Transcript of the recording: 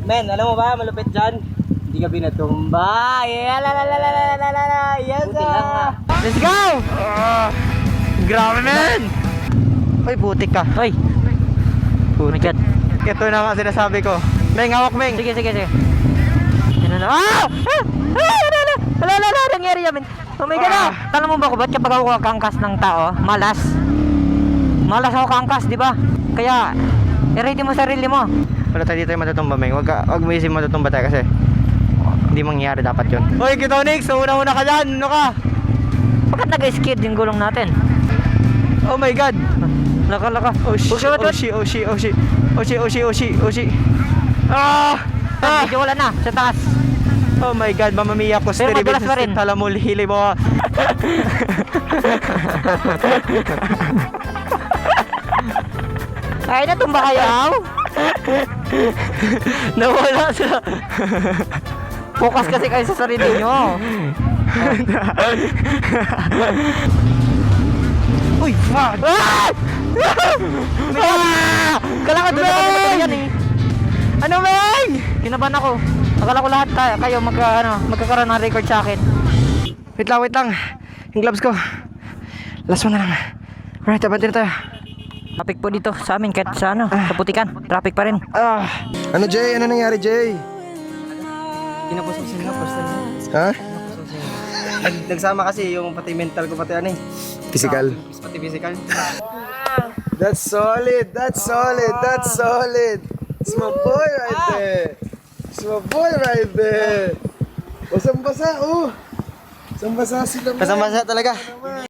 Men, alam mo ba, malupit dyan? Hindi ka binatumba. Yeah, la la la la la la la la. Yes, let's go! Grabe, men! Uy, butik ka. Hoy, Butik. Ito na nga sinasabi ko. Meng, hawak, Meng. sige. Ano na? Wala, nangyari yan, men. Oh my God, Tanong mo ba ko, ba't kapag ako kakangkas ng tao, malas? Malas ako kakangkas, di ba? Kaya, i-ready mo sarili mo. Wala tayo dito yung matutumba, Meng. Huwag mo isip matutumba tayo kasi hindi mangyayari dapat yun. Uy, Kitonix! Una-una ka dyan! Ano ka? Bakit nag-skid yung gulong natin? Oh my God! Laka. Oh shit. Medyo wala na, sa taas. Oh my God, mamamiya ko. Pero madulas pa rin. Tala mo, hili mo. Ay, natumba kayo? Nawala siya. Focus kasi kayo sa sarili nyo. Uy, fuck! Kala ko doon na yan eh. Ano, Meng? Kinabahan ako. Akala ko lahat kayo magkakaroon ng record sa akin. Wait lang. Yung gloves ko. Last one na lang. Alright, abante na tayo. Traffic po dito sa amin kahit sa sa Putikan. Traffic pa rin. Ano Jay? Ano nangyari Jay? Kinapusin nga, personal. Ha? Nagsama kasi yung pati mental ko pati ano eh. Physical. Pati physical. That's solid. It's my boy right there. Basang-basa, oh. Basang-basa sila. Basa-basa talaga.